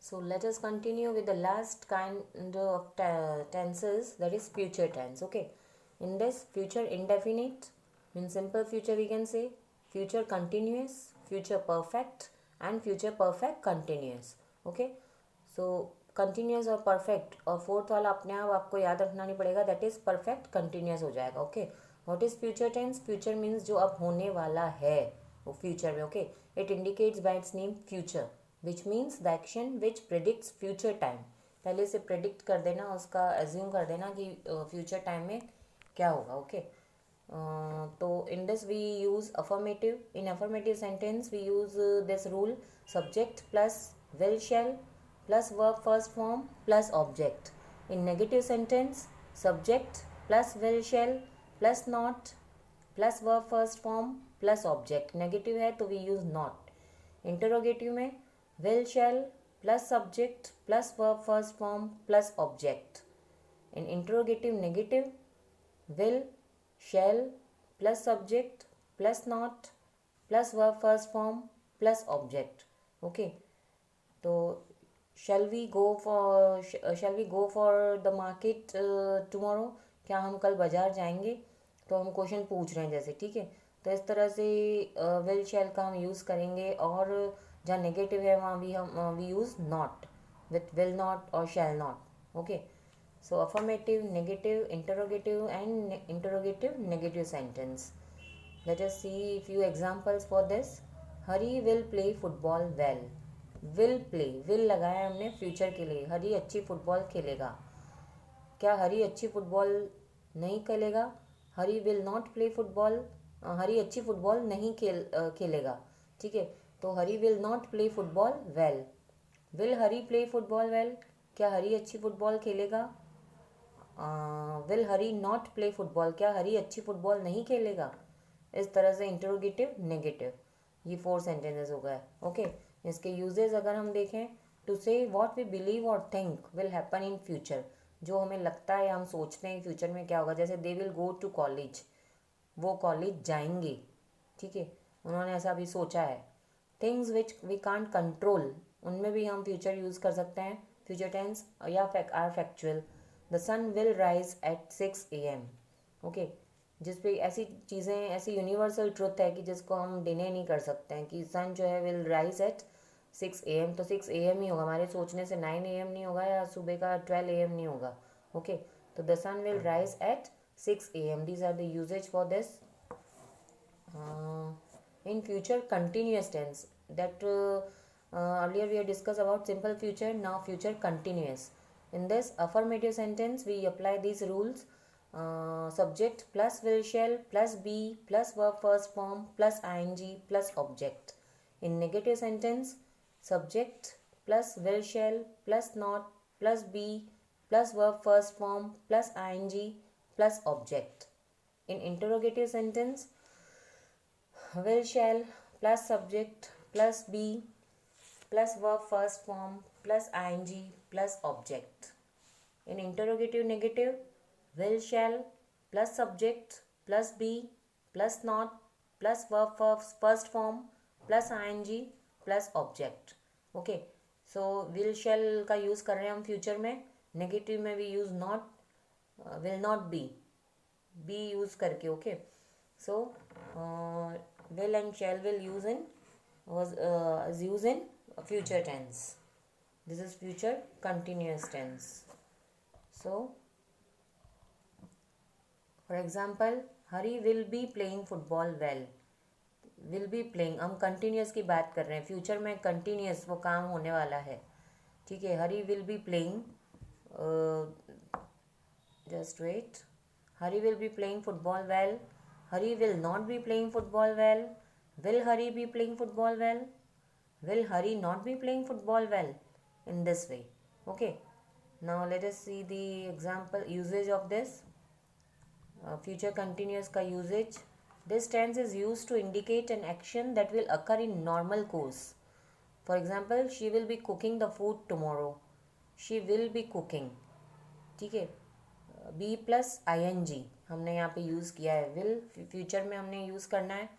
So let us continue with the last kind of tenses, that is future tense. Okay, in this, future indefinite, in simple future we can say future continuous, future perfect, and future perfect continuous. Okay, so continuous और perfect और fourth वाला अपने आप आपको याद रखना नहीं पड़ेगा, दैट इज परफेक्ट कंटिन्यूस हो जाएगा. Okay, what is future tense? Future means जो अब होने वाला है वो फ्यूचर में. Okay, it indicates by its name future which means the action which predicts future time. पहले से प्रिडिक्ट कर देना, उसका एज्यूम कर देना कि फ्यूचर टाइम में क्या होगा. ओके, तो in this we use affirmative. In affirmative sentence we use this rule: subject plus will shall plus verb first form plus object. In negative sentence, subject plus will shall plus not plus verb first form plus object. Negative है तो we use not. Interrogative में will shall plus subject plus verb first form plus object. In interrogative negative, will shall plus subject plus not plus verb first form plus object. Okay, तो shall we go for the market tomorrow? क्या हम कल बाजार जाएंगे? तो हम question पूछ रहे हैं जैसे, ठीक है. तो इस तरह से विल शैल का हम यूज़ करेंगे, और जहाँ नेगेटिव है वहाँ भी हम we use not with will not और shall not. Okay, so affirmative, negative, interrogative and interrogative negative sentence. Let us see few examples for this. Hari will play football well. Will play, will लगाया हमने future के लिए. हरी अच्छी football खेलेगा. क्या हरी अच्छी football नहीं खेलेगा? Hari will not play football. Hari अच्छी फुटबॉल नहीं खेलेगा. ठीक है, तो Hari will not play football well. Will Hari play football well? क्या हरी अच्छी फुटबॉल खेलेगा? Will Hari not play football? क्या हरी अच्छी फुटबॉल नहीं खेलेगा? इस तरह से इंटरोगेटिव नेगेटिव, ये 4 सेंटेंसेस हो गए. ओके, इसके यूजेस अगर हम देखें, टू से व्हाट वी बिलीव और think will happen in future. जो हमें लगता है या हम सोचते हैं फ्यूचर में क्या होगा. जैसे they will go to college, वो कॉलेज जाएंगे. ठीक है, उन्होंने ऐसा भी सोचा है. Things which we can't control, उनमें भी हम फ्यूचर यूज़ कर सकते हैं फ्यूचर टेंस, या are factual. The sun will rise at 6 AM. Okay, जिस पे ऐसी चीज़ें, ऐसी यूनिवर्सल ट्रुथ है कि जिसको हम डिने नहीं कर सकते हैं कि सन जो है विल राइज एट 6 AM. तो 6 AM ही होगा, हमारे सोचने से 9 AM नहीं होगा, या सुबह का 12 AM नहीं होगा. ओके, तो the sun will rise at 6 AM. These are the usages for this. In future continuous tense, that earlier we have discussed about simple future, now future continuous. In this affirmative sentence we apply these rules: subject plus will shall plus be plus verb first form plus ing plus object. In negative sentence, subject plus will shall plus not plus be plus verb first form plus ing plus object. In interrogative sentence, will shall plus subject plus be plus verb first form plus ing plus object. In interrogative negative, will shall plus subject plus be plus not plus verb first form plus ing plus object. Okay, so will shall का use कर रहे हैं हम future में. Negative में भी use not, will not be use करके. Okay, so will and shall will use in is used in future tense. This is future continuous tense. So for example, Hari will be playing football well. Will be playing, हम continuous की बात कर रहे हैं, future में continuous वो काम होने वाला है. ठीक है, Hari will be playing, just wait, Hari will be playing football well. Hari will not be playing football well. Will Hari be playing football well? Will Hari not be playing football well? In this way. Okay. Now let us see the example usage of this. Future continuous का usage. This tense is used to indicate an action that will occur in normal course. For example, she will be cooking the food tomorrow. She will be cooking. ठीक है, B plus ing हमने यहाँ पे use किया है. Will future में हमने use करना है,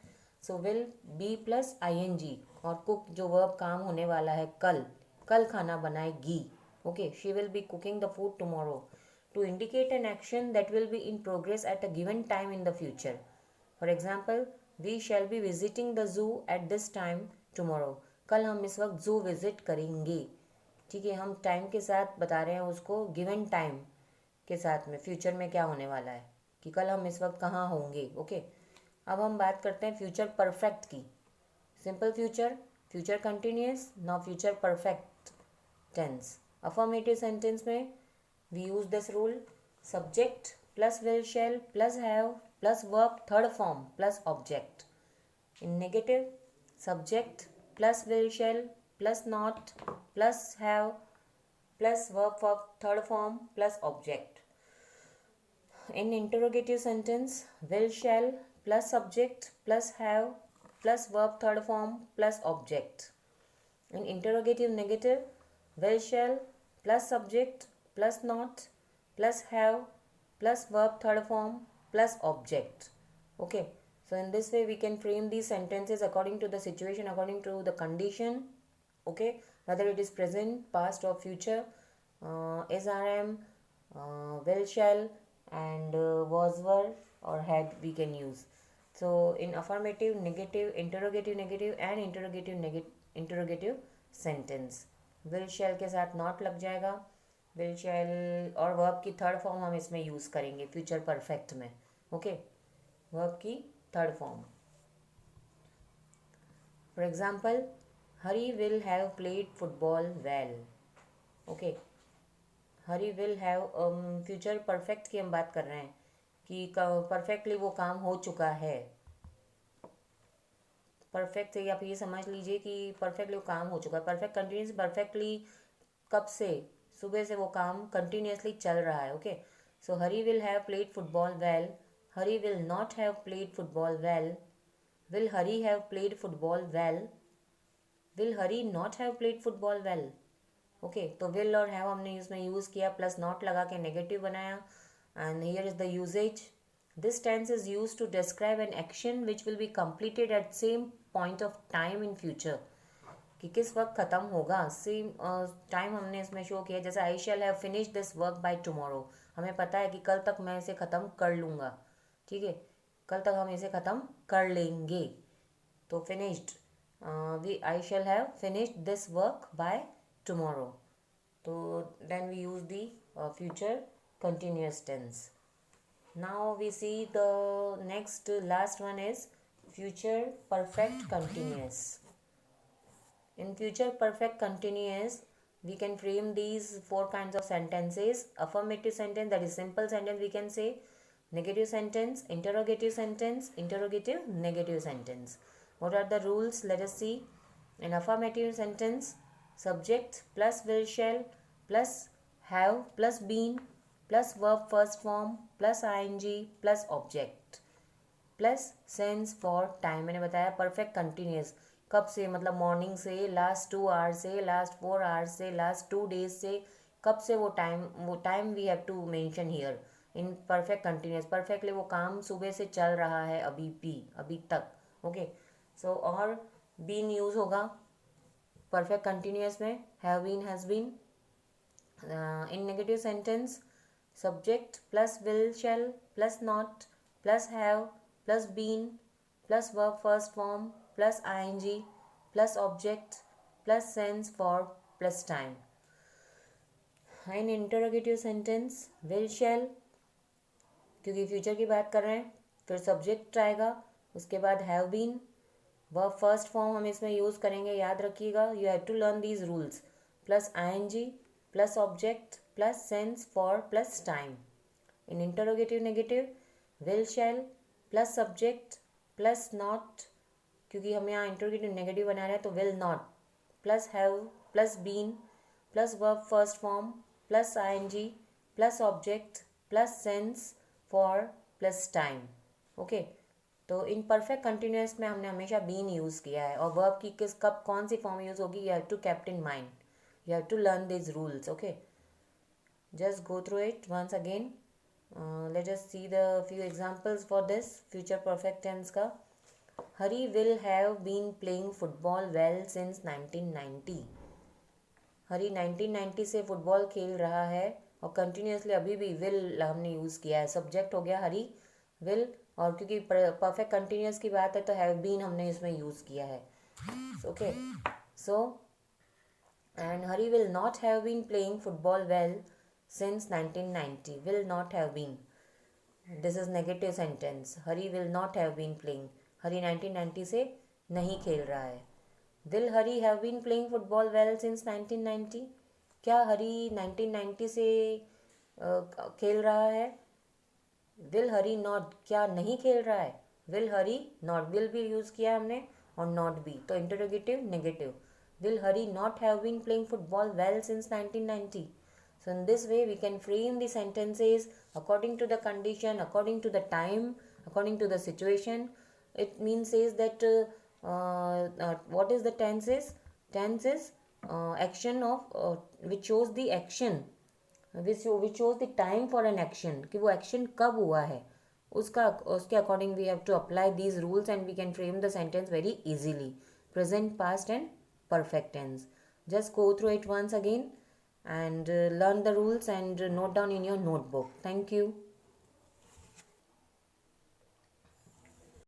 so will be plus ing. और कुक जो वर्ब काम होने वाला है कल, कल खाना बनाएगी. Okay, she will be cooking the food tomorrow. To indicate an action that will be in progress at a given time in the future. For example, we shall be visiting the zoo at this time tomorrow. कल हम इस वक्त zoo visit करेंगे. ठीक है, हम time के साथ बता रहे हैं उसको, गिवन टाइम के साथ में फ्यूचर में क्या होने वाला है कि कल हम इस वक्त कहाँ होंगे. ओके, अब हम बात करते हैं फ्यूचर परफेक्ट की. Simple future, future continuous, now future perfect tense. Affirmative sentence में we use this rule. Subject plus will shall plus have plus verb third form plus object. In negative, subject plus will shall plus not plus have plus verb third form plus object. In interrogative sentence, will shall plus subject plus have plus verb third form plus object. In interrogative negative, will shall plus subject plus not plus have plus verb third form plus object. Okay, so in this way we can frame these sentences according to the situation, according to the condition. Okay, whether it is present, past or future, is, RM, will, shall and was, were or had we can use. So in affirmative, negative, interrogative and interrogative sentence, will, shall के साथ not लग जाएगा. will, shall और verb की third form हम इसमें use करेंगे future perfect में. ओके, verb की third form. For example, Hari will have played football well. Okay, Hari will have, future perfect की हम बात कर रहे हैं कि परफेक्टली वो काम हो चुका है. परफेक्ट से आप ये समझ लीजिए कि परफेक्टली वो काम हो चुका है. परफेक्ट कंटिन्यूस, परफेक्टली कब से, सुबह से वो काम कंटिन्यूसली चल रहा है. Okay, so Hari will have played football well, Hari will not have played football well, will Hari have played football well, will Hari not have played football well. Okay, तो विल और हैव हमने इसमें use किया, plus not लगा के negative बनाया. And here is the usages. This tense is use to describe an action which will be completed at same point of time in future. कि किस वक्त ख़त्म होगा, सेम टाइम हमने इसमें शो किया. जैसे I shall have finish this work by tomorrow, हमें पता है कि कल तक मैं इसे ख़त्म कर लूँगा. ठीक है, कल तक हम इसे ख़त्म कर लेंगे. तो finished, I shall have finished this work bye tomorrow. So then we use the future continuous tense. Now we see the next last one is future perfect continuous. In future perfect continuous, we can frame these four kinds of sentences. Affirmative sentence, that is simple sentence we can say. Negative sentence, interrogative sentence, interrogative negative sentence. What are the rules? Let us see. In affirmative sentence, subject plus will, shall plus have plus been plus verb first form plus ing plus object plus sense for time. मैंने बताया perfect continuous, कब से मतलब morning से, last 2 hours से, last 4 hours से, last 2 days से, कब से वो time we have to mention here in perfect continuous. Perfectly वो काम सुबह से चल रहा है अभी तक. ओके, सो और बीन यूज़ होगा परफेक्ट कंटिन्यूस में, have been, has been. In negative sentence, subject plus will shall plus not plus have plus been plus verb first form plus ING plus object plus sense for plus time. In interrogative sentence, will shall क्योंकि future की बात कर रहे हैं, फिर subject आएगा, उसके बाद have been, verb first form हम इसमें यूज़ करेंगे. याद रखिएगा, you have to learn these rules. Plus ING plus object plus sense for plus time. In interrogative negative, will shall plus subject plus not, क्योंकि हम यहाँ इंटरोगेटिव नेगेटिव बना रहे हैं तो will not plus have plus been plus verb first form plus ING plus object plus sense for plus time. Okay, तो इन perfect continuous में हमने हमेशा बीन यूज़ किया है. और वर्ब की किस कब कौन सी फॉर्म यूज़ होगी, you have to keep in mind, you have to learn this rules. Okay, just go through it once again. Let us see the few examples for this future perfect tense का. Hari will have been playing football well since 1990. Hari 1990 से football खेल रहा है और continuously अभी भी will हमने use किया है, सब्जेक्ट हो गया हरी विल, और क्योंकि परफेक्ट कंटिन्यूस की बात है तो हैव बीन हमने इसमें यूज़ किया है. Okay, so and Hari will not have been playing football well since 1990. Will not have been. This is negative sentence. Hari will not have been playing. Hari 1990 से नहीं खेल रहा है. Will Hari have been playing football well since 1990? क्या हरी 1990 से खेल रहा है? Will Hari not, क्या नहीं खेल रहा है? Will Hari not, will भी यूज़ किया हमने और not be, तो interrogative negative. Will Hari not have been playing football well since 1990? So in this way we can frame the sentences according to the condition, according to the time, according to the situation. It means says that what is the tense is? Tense is action of which shows the action, which shows the time for an action, कि वो action कब हुआ है, उसके according we have to apply these rules and we can frame the sentence very easily. Present, past and perfect tense. Just go through it once again and learn the rules and note down in your notebook. Thank you.